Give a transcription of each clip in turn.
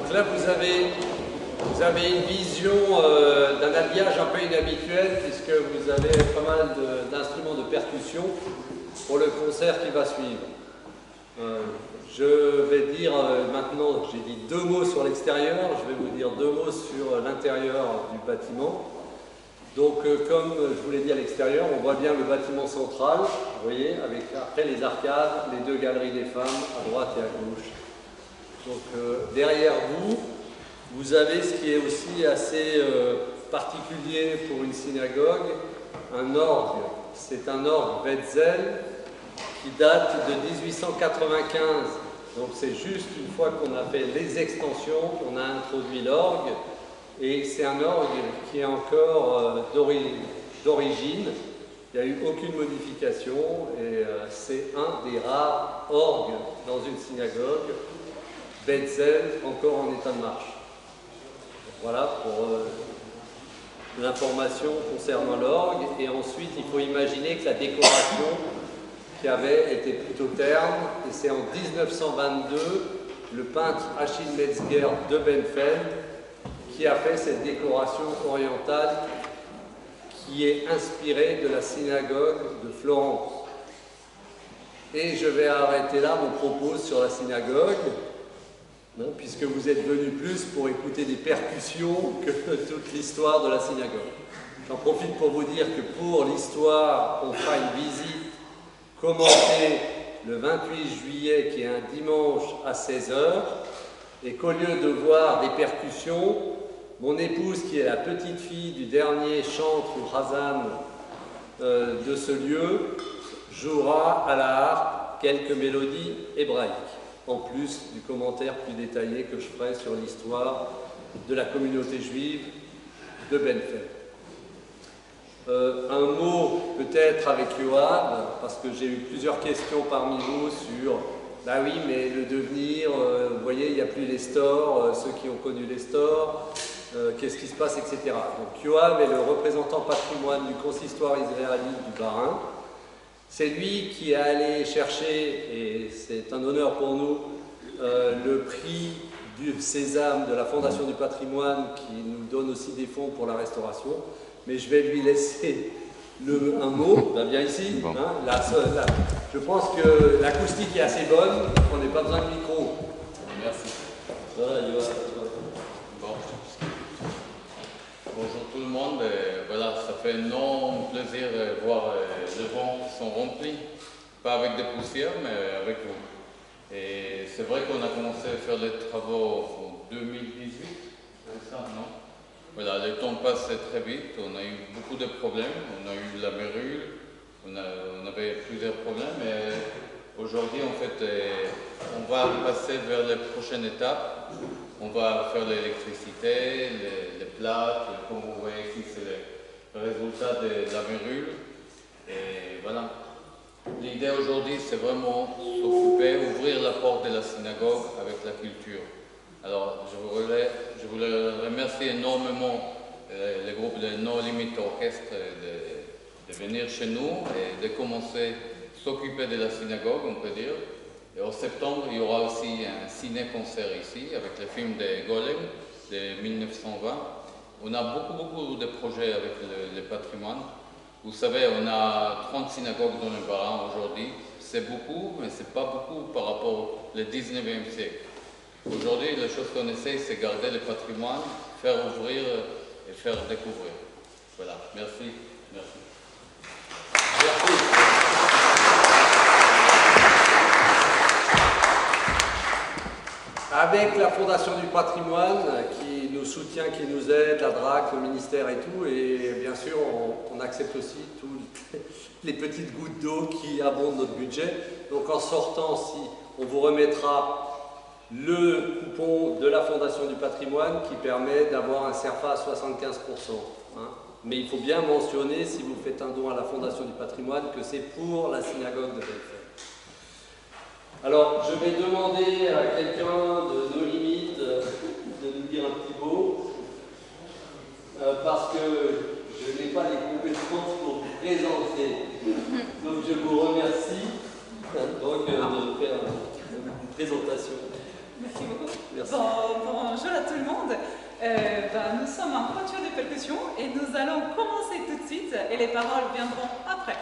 Donc là, vous avez une vision d'un habillage un peu inhabituel puisque vous avez pas mal d'instruments de percussion pour le concert qui va suivre. Je vais dire maintenant, j'ai dit 2 mots sur l'extérieur, je vais vous dire 2 mots sur l'intérieur du bâtiment. Donc comme je vous l'ai dit à l'extérieur, on voit bien le bâtiment central, vous voyez, avec après les arcades, les 2 galeries des femmes à droite et à gauche. Donc derrière vous, vous avez ce qui est aussi assez particulier pour une synagogue, un orgue. C'est un orgue Wetzel qui date de 1895. Donc c'est juste une fois qu'on a fait les extensions, qu'on a introduit l'orgue. Et c'est un orgue qui est encore d'origine. Il n'y a eu aucune modification et c'est un des rares orgues dans une synagogue. Wetzel, encore en état de marche. Voilà pour l'information concernant l'orgue. Et ensuite, il faut imaginer que la décoration qui avait été plutôt terne. Et c'est en 1922, le peintre Achille Metzger de Benfeld qui a fait cette décoration orientale qui est inspirée de la synagogue de Florence. Et je vais arrêter là mon propos sur la synagogue. Non, puisque vous êtes venus plus pour écouter des percussions que toute l'histoire de la synagogue. J'en profite pour vous dire que pour l'histoire, on fera une visite commentée le 28 juillet, qui est un dimanche à 16 h, et qu'au lieu de voir des percussions, mon épouse, qui est la petite fille du dernier chantre ou Hazan de ce lieu, jouera à la harpe quelques mélodies hébraïques, en plus du commentaire plus détaillé que je ferai sur l'histoire de la communauté juive de Benfeld. Un mot peut-être avec Yoav, parce que j'ai eu plusieurs questions parmi vous sur « bah oui, mais le devenir, vous voyez, il n'y a plus les stores, ceux qui ont connu les stores, qu'est-ce qui se passe, etc. » Donc Yoav est le représentant patrimoine du consistoire israélite du Bas-Rhin. C'est lui qui est allé chercher, et c'est un honneur pour nous, le prix du Sésame de la Fondation du patrimoine qui nous donne aussi des fonds pour la restauration. Mais je vais lui laisser un mot. Ben, viens ici. Bon. Hein, je pense que l'acoustique est assez bonne, on n'a pas besoin de micro. Merci. Voilà, bon. Bonjour tout le monde. Voilà, ça fait un énorme plaisir de voir les bancs qui sont remplis, pas avec des poussières, mais avec vous. Et c'est vrai qu'on a commencé à faire les travaux en 2018, c'est ça, non? Voilà, le temps passe très vite, on a eu beaucoup de problèmes, on a eu la mérule, on avait plusieurs problèmes, mais aujourd'hui en fait on va passer vers les prochaines étapes. On va faire l'électricité, les plaques, comme vous voyez ici c'est le résultat de la mérule. Et voilà, l'idée aujourd'hui c'est vraiment s'occuper, ouvrir la porte de la synagogue avec la culture. Alors, je voulais remercier énormément le groupe de No Limit Orchestre de venir chez nous et de commencer à s'occuper de la synagogue, on peut dire. Et en septembre, il y aura aussi un ciné-concert ici avec le film de Golem de 1920. On a beaucoup de projets avec le patrimoine. Vous savez, on a 30 synagogues dans le Bas-Rhin aujourd'hui. C'est beaucoup, mais ce n'est pas beaucoup par rapport au 19e siècle. Aujourd'hui, la chose qu'on essaie, c'est garder le patrimoine, faire ouvrir et faire découvrir. Voilà, merci. Merci. Merci. Avec la Fondation du patrimoine qui nous soutient, qui nous aide, la DRAC, le ministère et tout, et bien sûr, on accepte aussi toutes les petites gouttes d'eau qui abondent notre budget. Donc en sortant, si on vous remettra le coupon de la Fondation du patrimoine qui permet d'avoir un CERFA à 75%. Hein. Mais il faut bien mentionner, si vous faites un don à la Fondation du patrimoine, que c'est pour la synagogue de Belfort. Alors, je vais demander à quelqu'un de nos limites de nous dire un petit mot, parce que je n'ai pas les compétences pour vous présenter. Donc, je vous remercie de faire une présentation. Merci beaucoup. Merci. Bonjour, monde. Nous sommes en quatuor de percussion et nous allons commencer tout de suite et les paroles viendront après.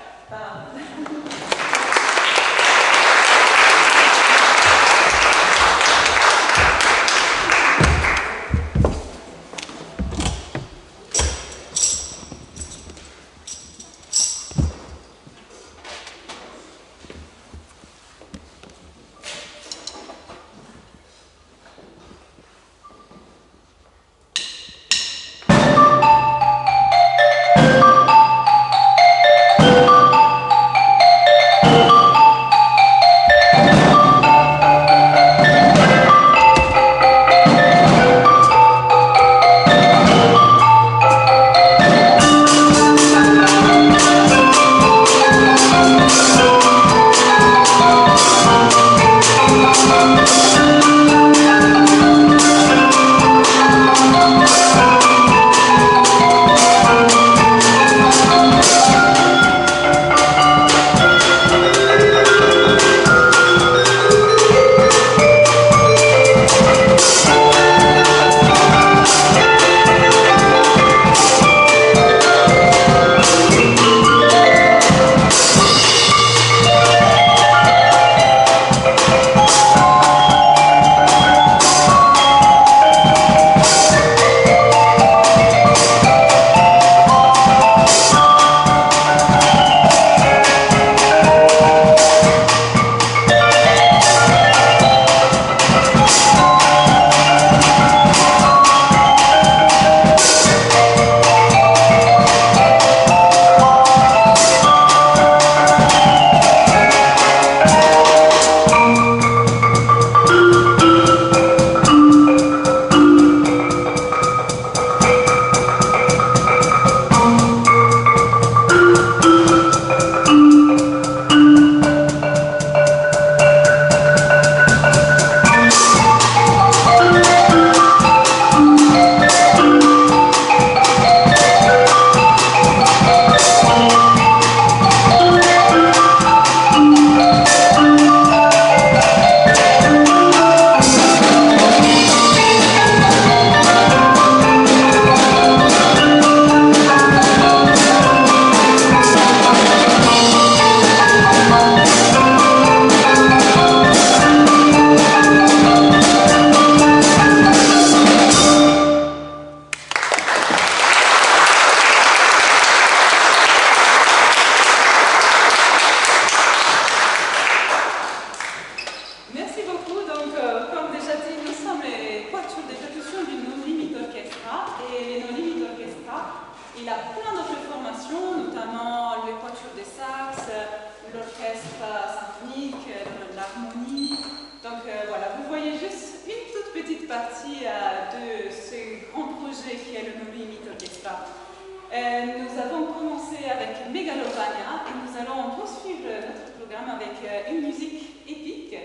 Nous avons commencé avec Megalovania et nous allons poursuivre notre programme avec une musique épique,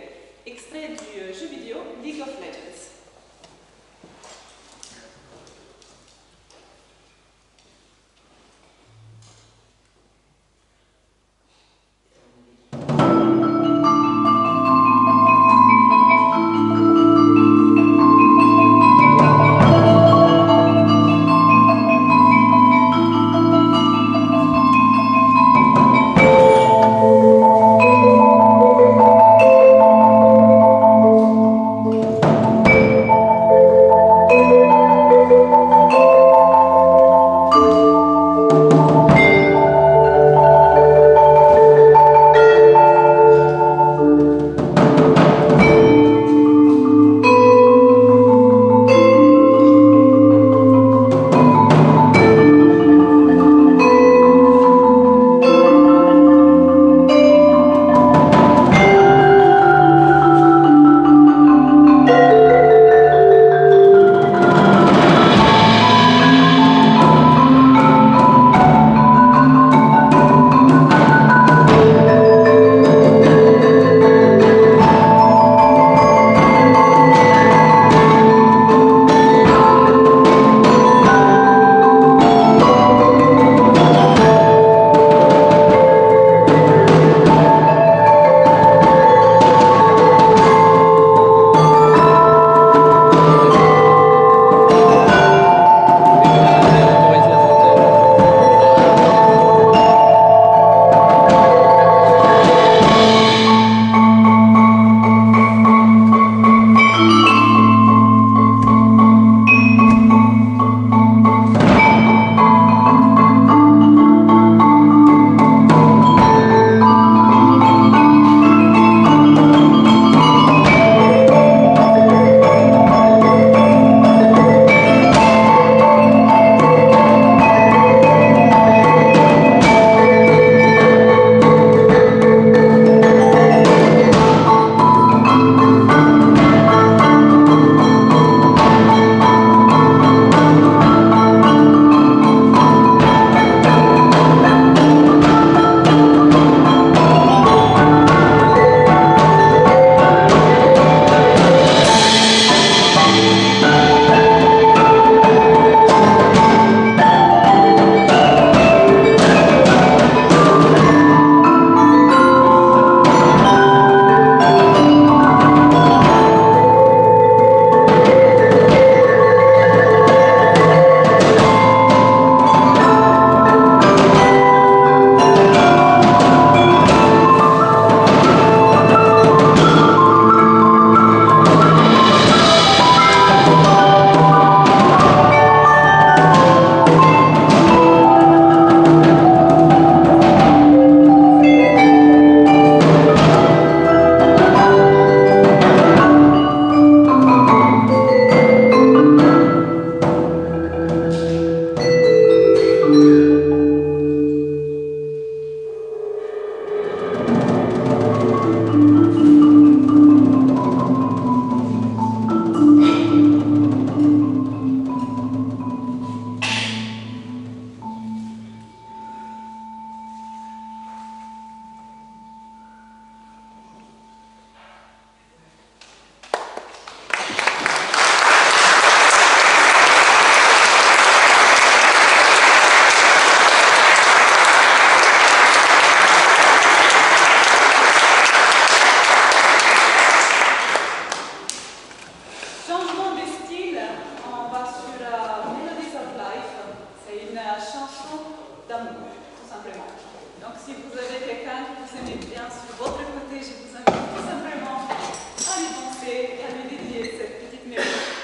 extrait du jeu vidéo League of Legends. d'amour, tout simplement. Donc si vous avez quelqu'un que vous aimez bien sur votre côté, je vous invite tout simplement à lui danser et à lui dédier cette petite mélodie.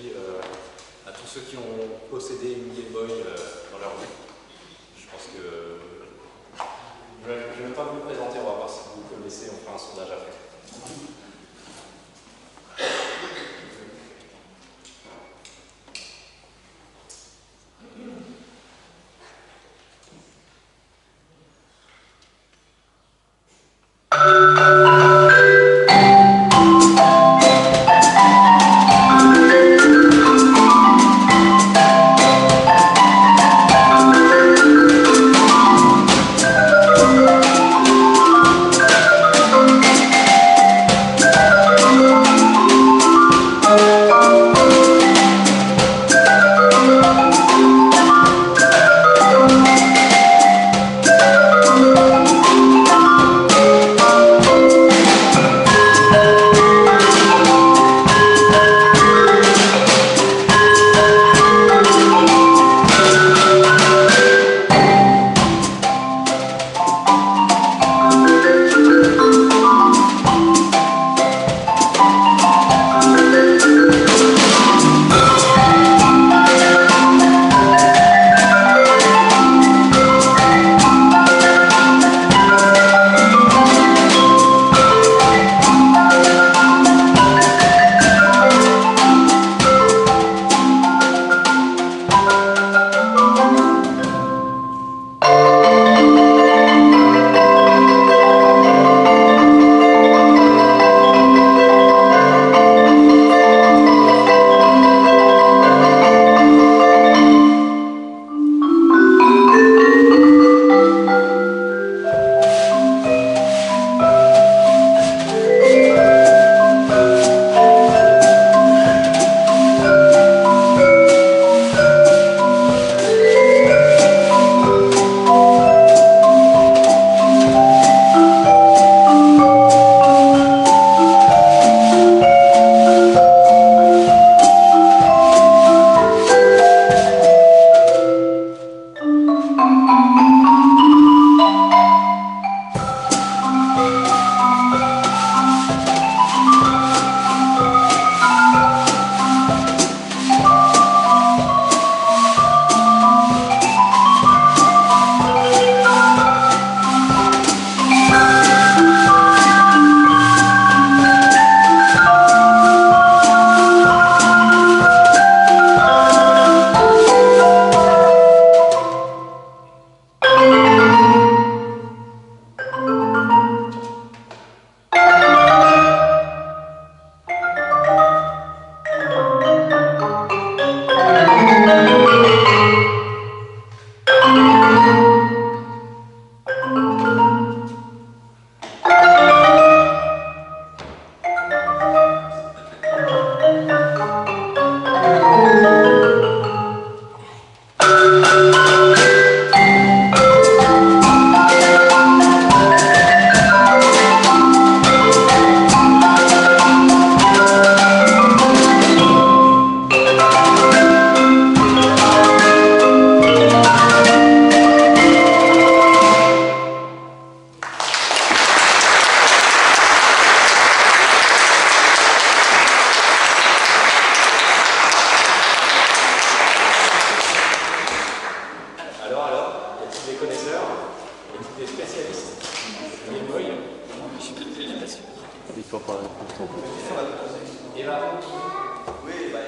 vie à tous ceux qui ont possédé une Game Boy dans leur vie. Je pense que je ne vais même pas vous le présenter, on va voir si vous connaissez, on fera un sondage après.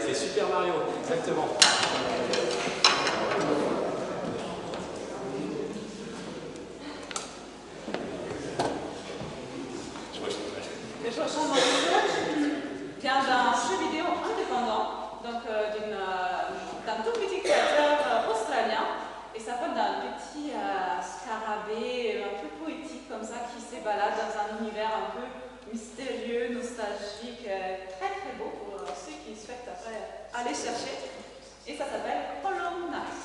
C'est Super Mario, exactement. Le Chauchan dans le jeu vient d'un jeu vidéo indépendant, donc d'un tout petit créateur australien, et ça s'appelle d'un petit scarabée un peu poétique comme ça qui se balade dans un univers un peu mystérieux, nostalgique, très très beau pour ceux qui souhaitent après aller chercher. Et ça s'appelle Hollow Knight.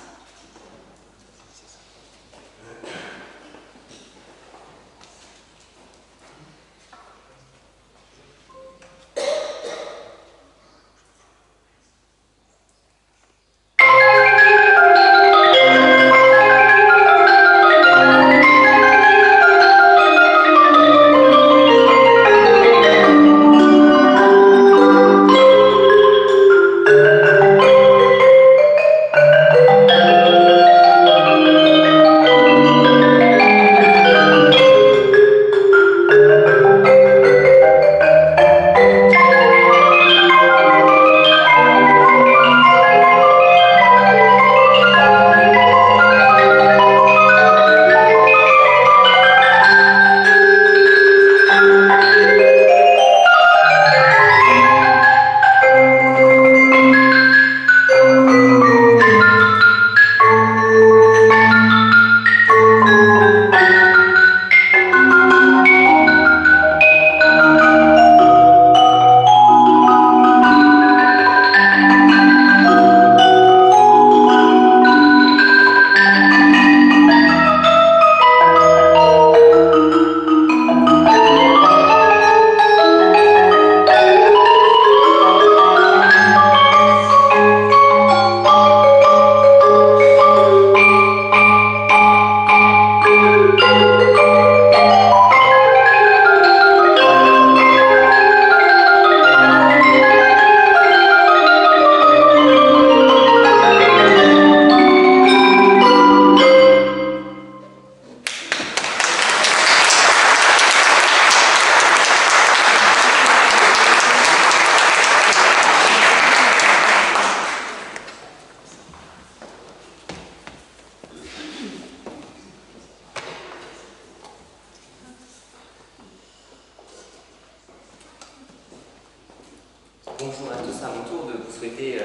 bonjour à tous, à mon tour de vous souhaiter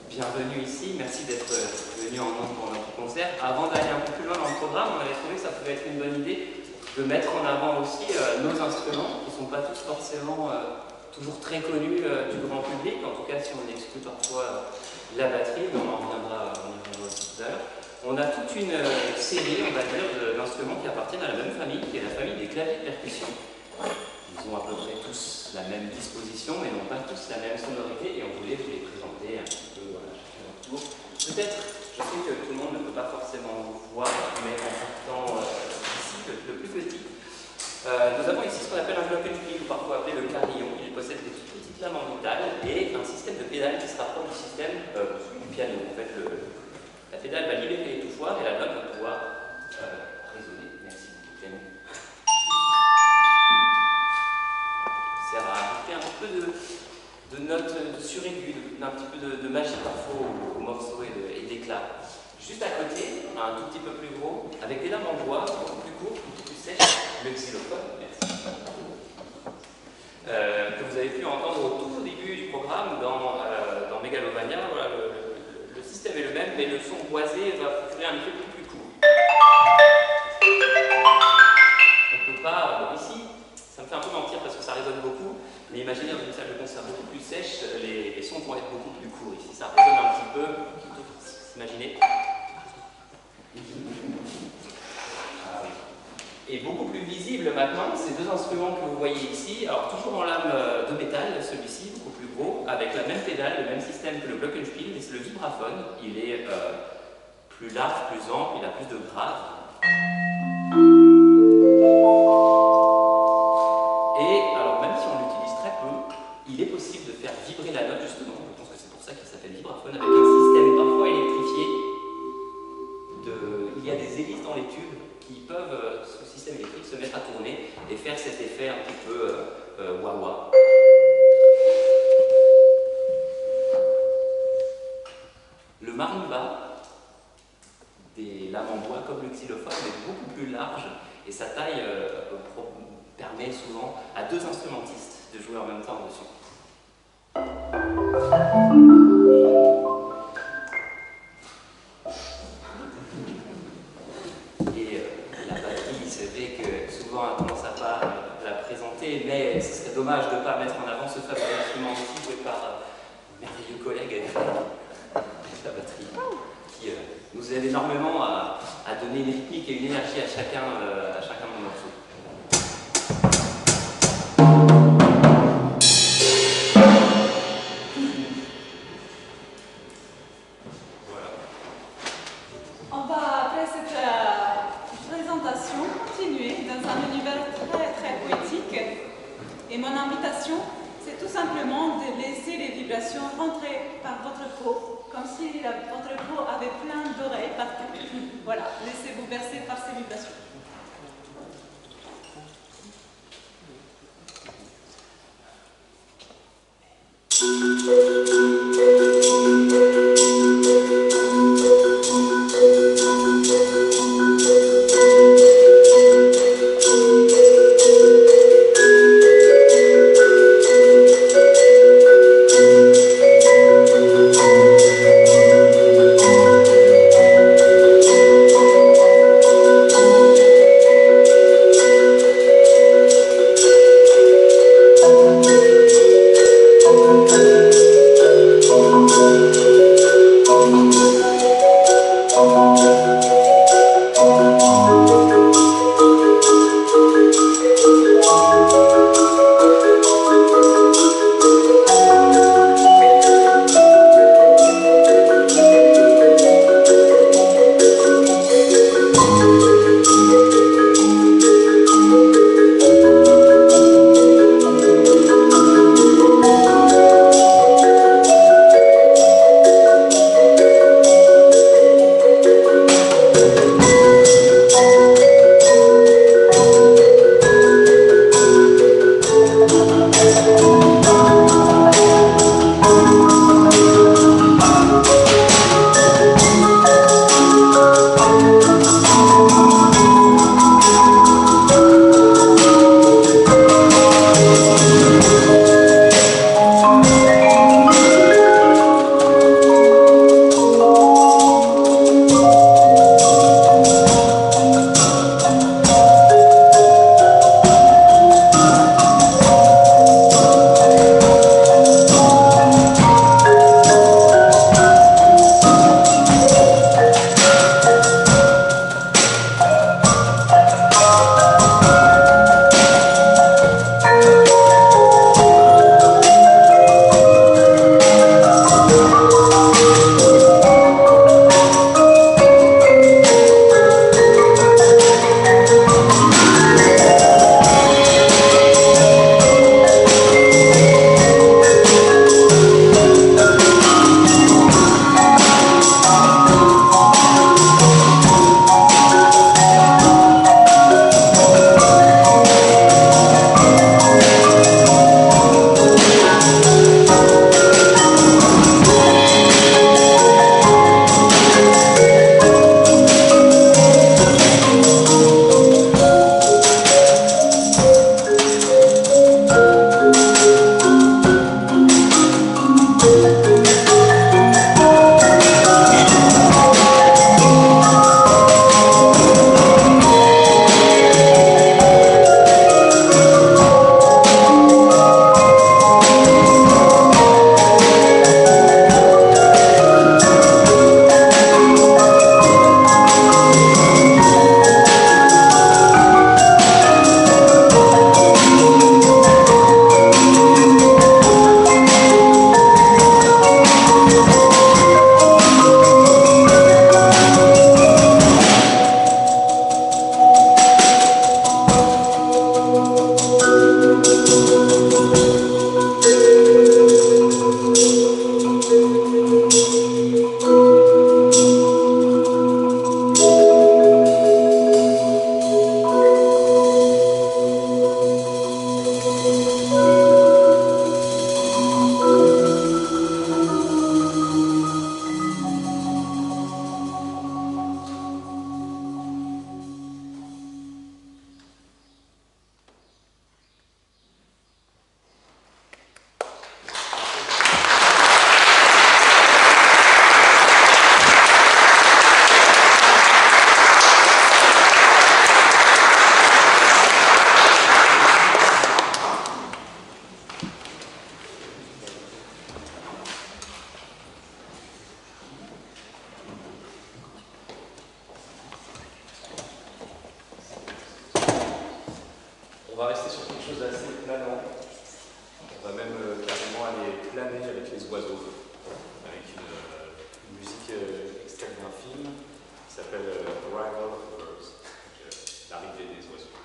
bienvenue ici. Merci d'être venu en nombre pour notre concert. Avant d'aller un peu plus loin dans le programme, on avait trouvé que ça pouvait être une bonne idée de mettre en avant aussi nos instruments, qui ne sont pas tous forcément toujours très connus du grand public, en tout cas si on exclut parfois la batterie, mais on y reviendra tout à l'heure. On a toute une série, on va dire, d'instruments qui appartiennent à la même famille, qui est la famille des claviers de percussion. Ils ont à peu près tous la même disposition, mais n'ont pas tous la même sonorité, et on voulait vous les présenter un petit peu, voilà, chacun leur tour. Peut-être, je sais que tout le monde ne peut pas forcément vous voir, mais en partant ici, le plus petit, nous avons ici ce qu'on appelle un glockenspiel, ou parfois appelé le carillon. Il possède des toutes petites lames en métal et un système de pédales qui se rapproche du système du piano. En fait, la pédale va libérer les touchoirs et la note va pouvoir résonner. Merci beaucoup, piano. Ça sert à apporter un petit peu de notes de suraiguë, d'un petit peu de magie parfois aux morceaux et d'éclat. Juste à côté, un tout petit peu plus gros, avec des lames en bois, beaucoup plus courtes, beaucoup plus sèches, le xylophone, merci. Que vous avez pu entendre au tout début du programme dans Megalovania. Voilà, le système est le même, mais le son boisé va procurer un effet beaucoup plus court. On ne peut pas, ici, ça me fait un peu mentir parce que ça résonne beaucoup, mais imaginez dans une salle de concert beaucoup plus sèche, les sons vont être beaucoup plus courts. Ici, ça résonne un petit peu, imaginez. Et beaucoup plus visible maintenant, ces deux instruments que vous voyez ici, alors toujours en lame de métal, celui-ci, beaucoup plus gros, avec la même pédale, le même système que le glockenspiel, mais c'est le vibraphone. Il est plus large, plus ample, il a plus de graves. Et alors même si on l'utilise très peu, il est possible de faire vibrer la note justement, je pense que c'est pour ça qu'il s'appelle vibraphone, avec un système parfois électrifié. Il y a des hélices dans les tubes qui peuvent, ce système électrique, se mettre à tourner et faire cet effet un petit peu wah-wah. Le marimba, des lames en bois comme le xylophone, est beaucoup plus large et sa taille permet souvent à deux instrumentistes de jouer en même temps dessus. A tendance à ne pas la présenter, mais ce serait dommage de ne pas mettre en avant ce fameux instrument aussi joué par un merveilleux collègue avec la batterie, qui nous aide énormément à donner une rythmique et une énergie à chacun de nos morceaux. Voilà, laissez-vous bercer par ces vibrations. On va rester sur quelque chose d'assez planant. On va même carrément aller planer avec les oiseaux, avec une musique extraite d'un film qui s'appelle Arrival of the Birds, l'arrivée des oiseaux.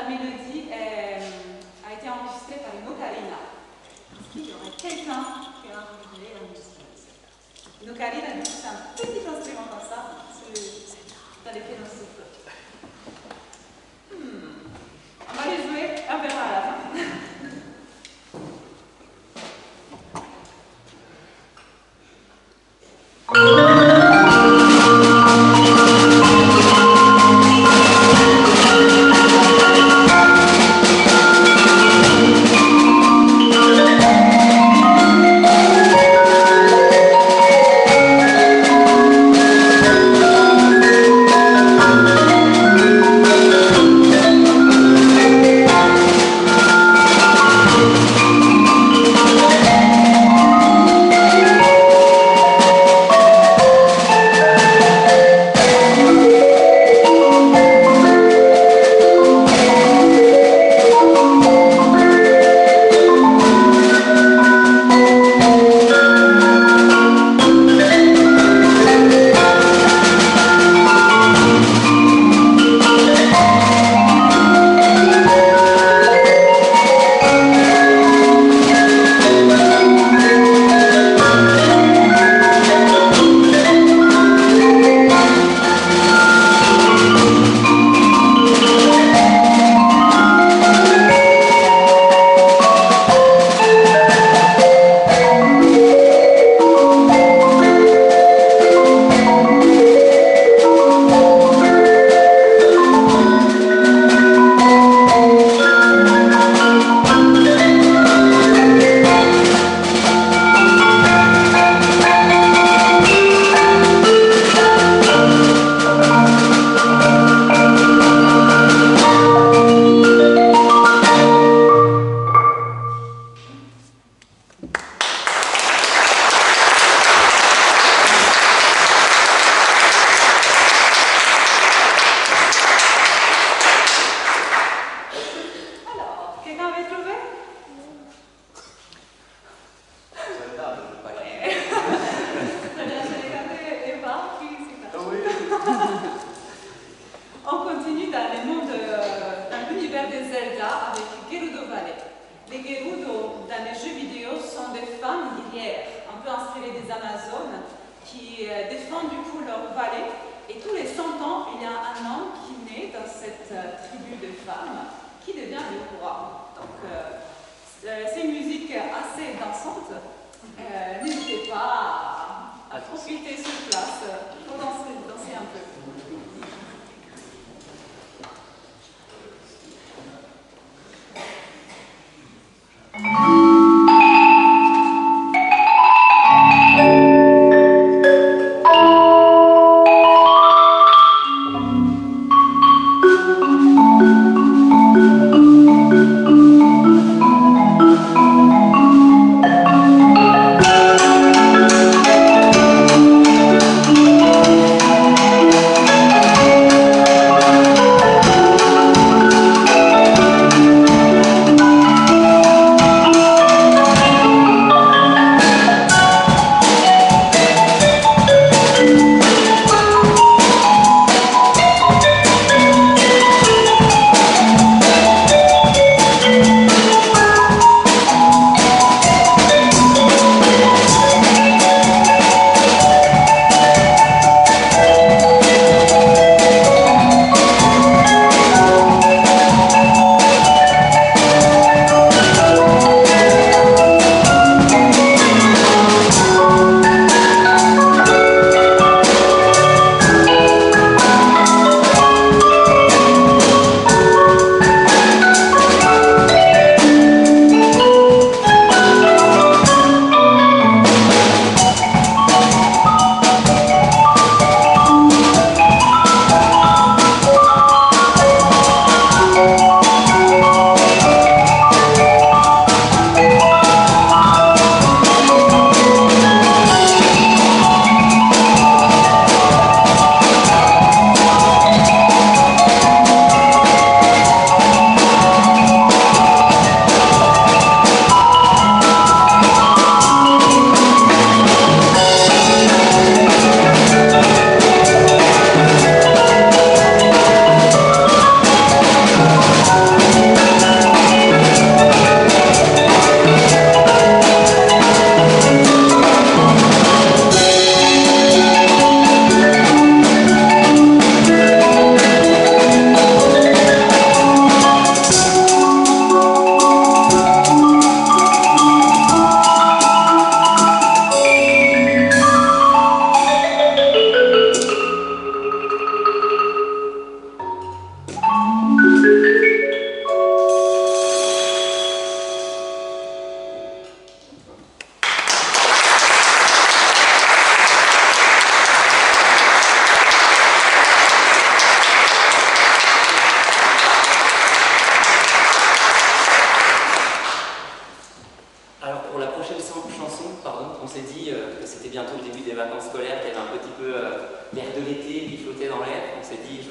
la mélodie a été enregistrée par une ocarina. Est-ce qu'il y aurait quelqu'un qui a enregistré la musique? Une ocarina, c'est un petit instrument comme ça, dans lequel on souffle. On va les jouer, on verra à la fin.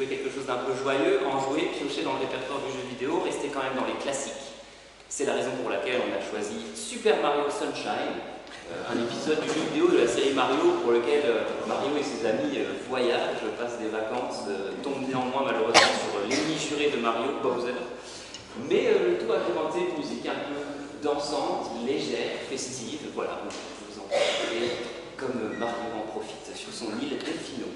jouer quelque chose d'un peu joyeux, en jouer, piocher dans le répertoire du jeu vidéo, rester quand même dans les classiques. C'est la raison pour laquelle on a choisi Super Mario Sunshine, un épisode du jeu vidéo de la série Mario pour lequel Mario et ses amis voyagent, passent des vacances, tombent néanmoins malheureusement sur l'ennemi juré de Mario, Bowser. Mais le tout agrémenté de musique un peu dansante, légère, festive, voilà, je vous en prie, comme Mario en profite sur son île Delfino.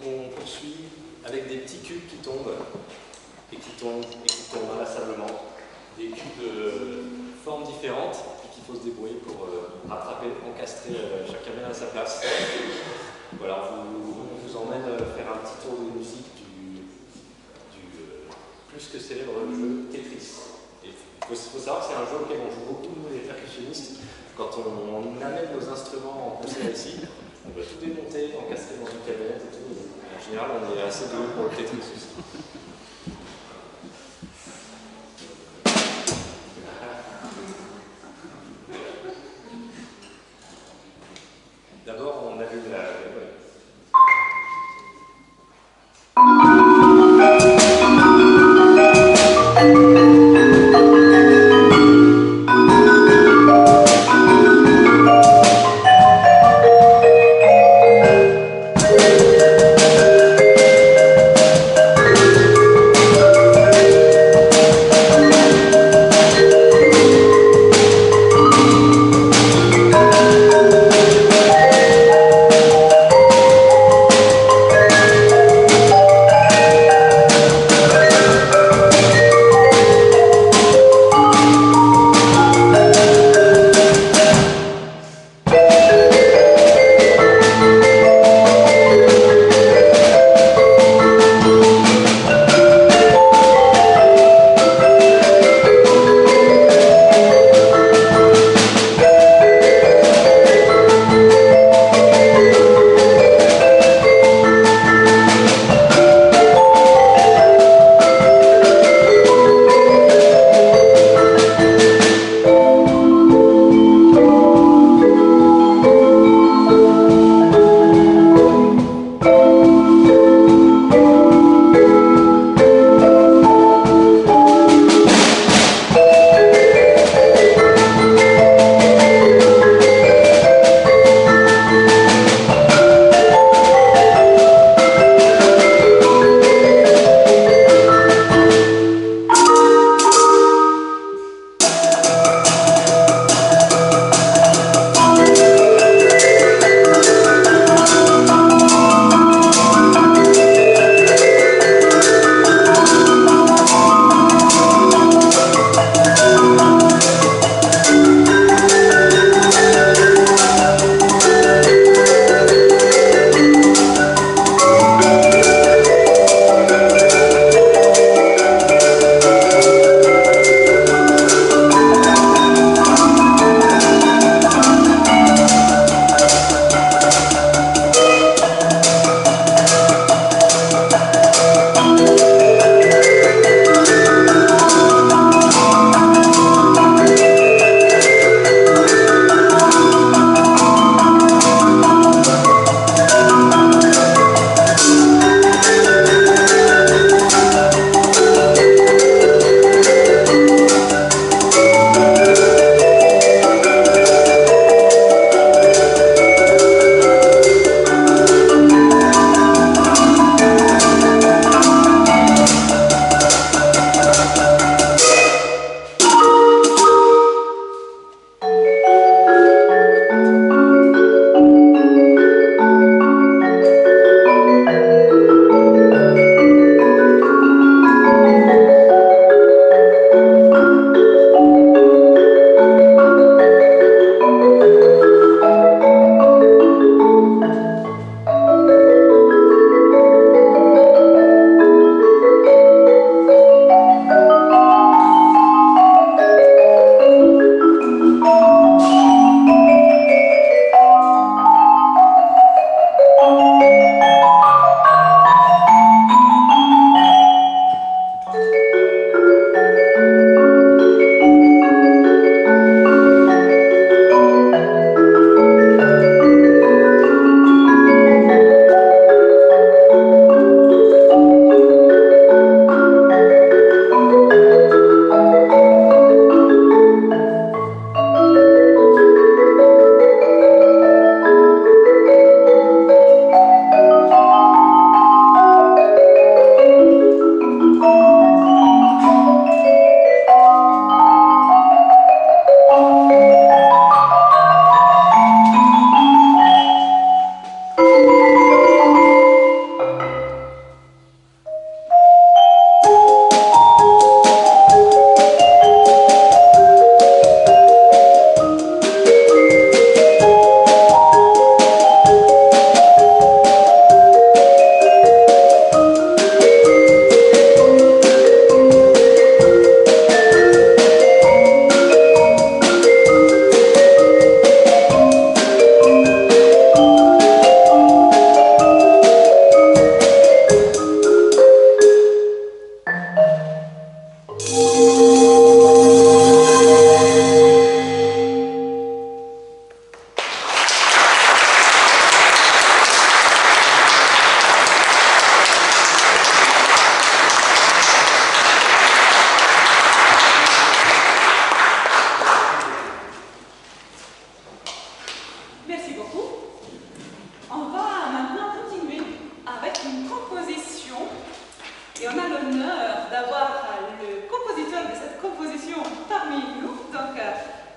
On poursuit avec des petits cubes qui tombent et qui tombent et qui tombent inlassablement. Des cubes de formes différentes et qu'il faut se débrouiller pour rattraper, encastrer chacun bien à sa place. Voilà, on vous emmène faire un petit tour de musique du plus que célèbre jeu Tetris. Il faut savoir que c'est un jeu auquel on joue beaucoup, nous les percussionnistes. Quand on amène nos instruments en concert ici, on va tout démonter, encastrer dans une camionnette et tout. En général, on est assez doué pour le Tetris aussi. D'abord, on a vu la...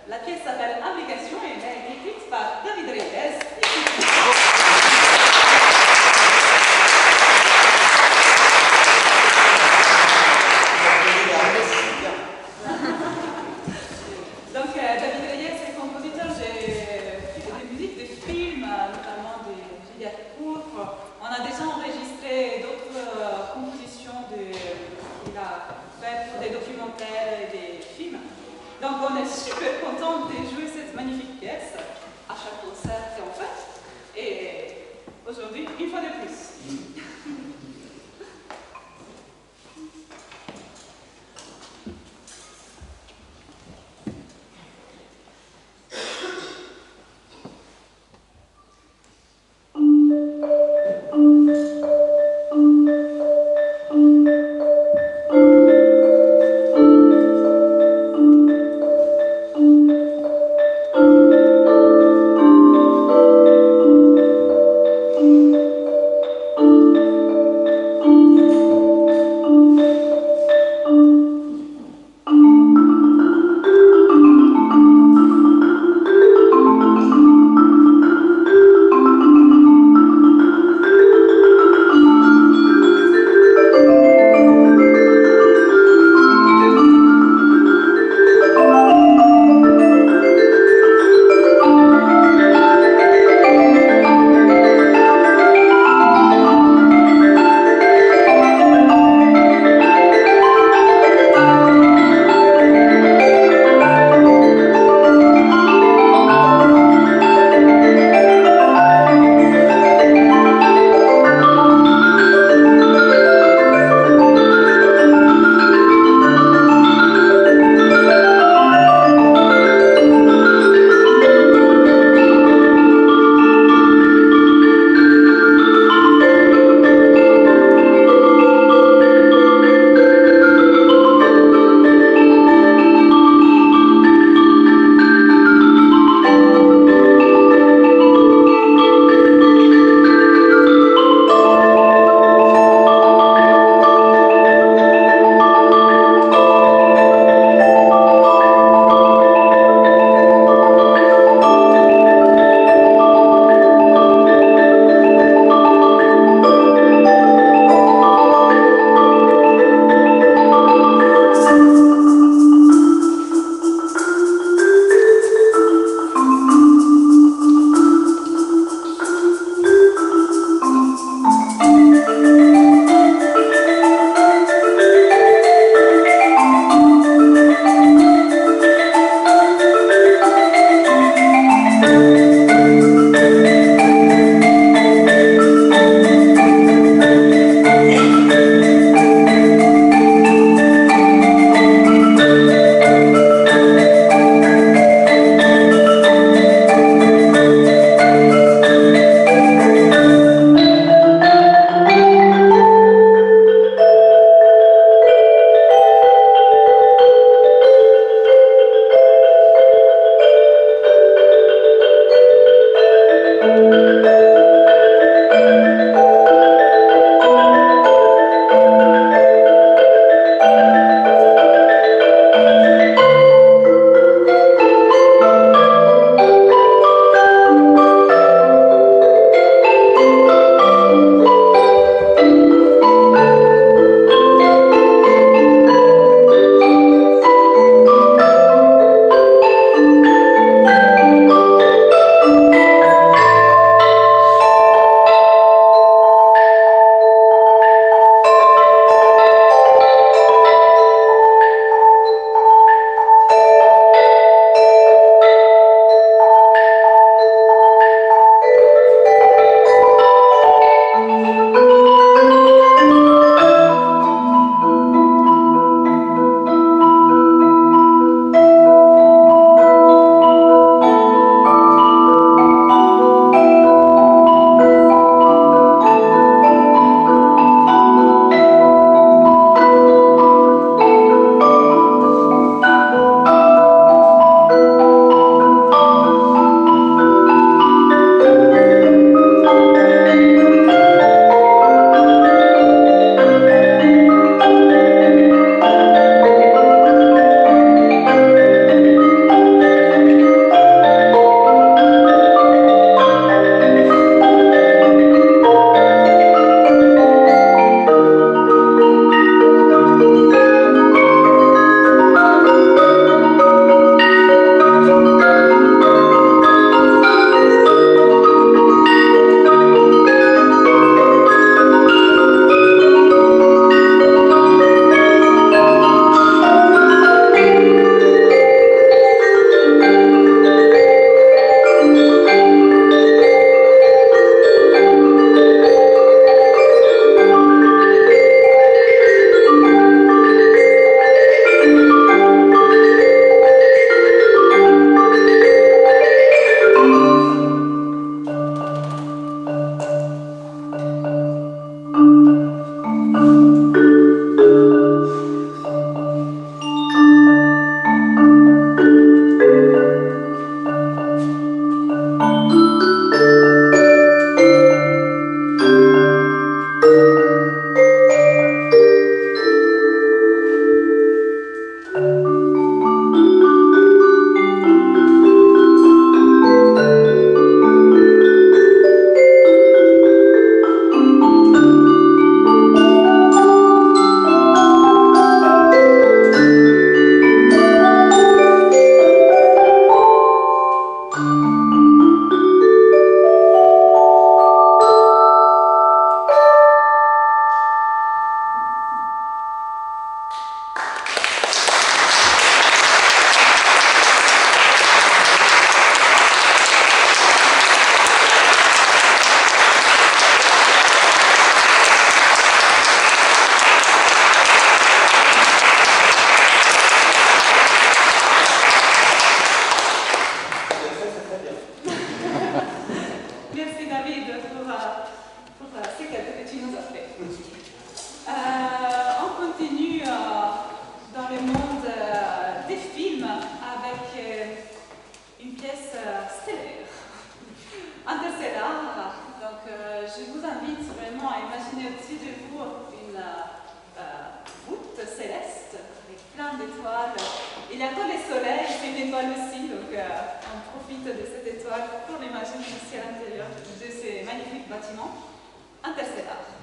La pièce s'appelle Obligation et elle est écrite par David Reyes. Donc, David Reyes est compositeur des musiques de films, notamment de Juliette Pourpre. On a déjà enregistré d'autres compositions qu'il a faites pour des documentaires et des films. Donc, on est super content de jouer cette magnifique pièce à chaque concert qu'on fait. Et aujourd'hui, une fois de plus. de cette étoile pour l'imaginer ici à l'intérieur de ces magnifiques bâtiments interstellaires.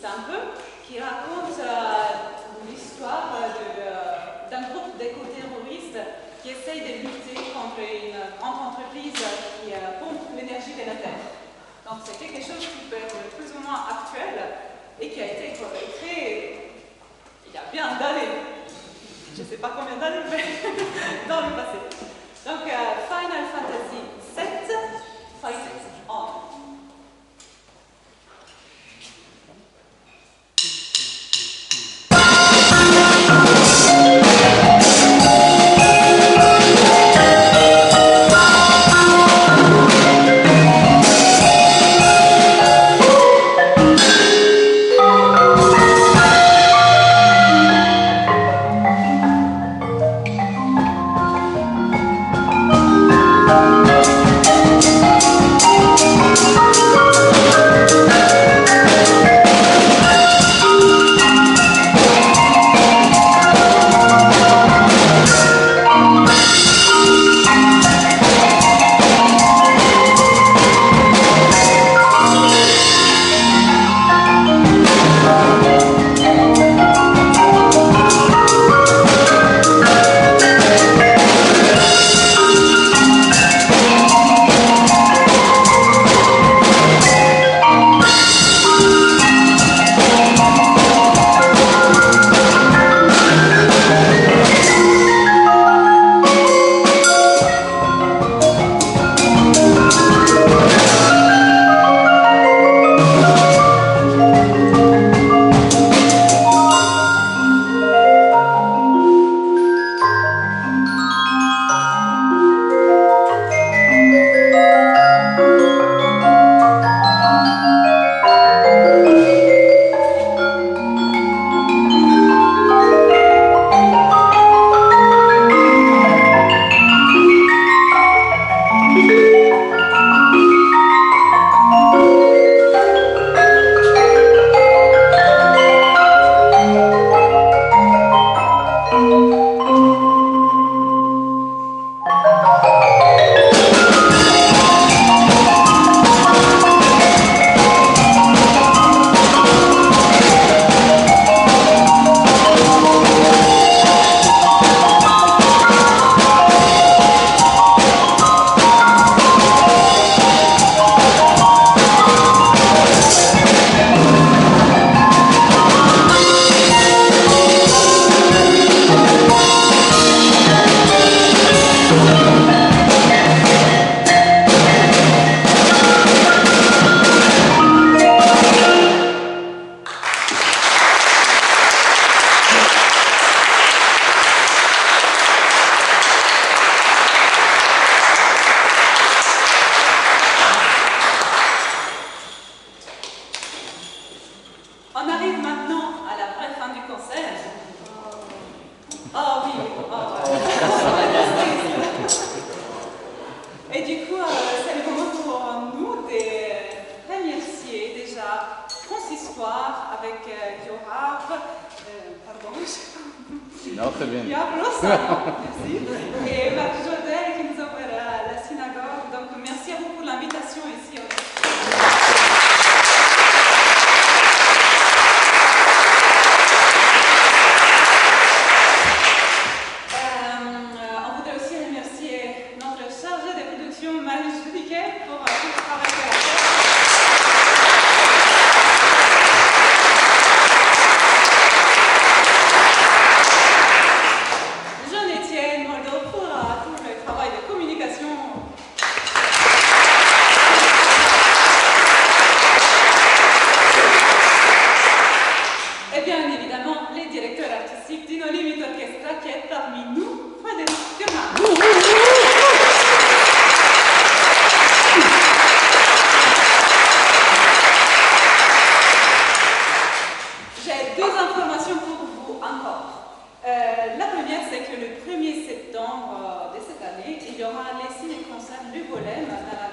un peu, qui raconte l'histoire d'un groupe d'éco-terroristes qui essaye de lutter contre une grande entreprise qui pompe l'énergie de la Terre. Donc c'est quelque chose qui peut être plus ou moins actuel et qui a été créé il y a bien d'années. Je ne sais pas combien d'années, mais dans le passé. Donc Final Fantasy VII, Fight On. On arrive maintenant à la vraie fin du concert. Oh oui, Et du coup, c'est le moment pour nous de remercier déjà Consistoire avec Yorav, pardon, Non, très bien. Diablos, merci, et Marc Jodel qui nous ouvre la synagogue. Donc merci à vous pour l'invitation ici. On voudrait aussi remercier notre chargé de production, Marie Judiquet, pour tout le travail qu'elle a fait. Jean-Étienne Moldo pour tout le travail de communication. Et bien évidemment, les directeurs artistiques du No Limit Orchestra qui est parmi nous, Frédéric Germain. J'ai deux informations pour vous encore. La première, c'est que le 1er septembre de cette année, il y aura les ciné-concerts du Golem dans la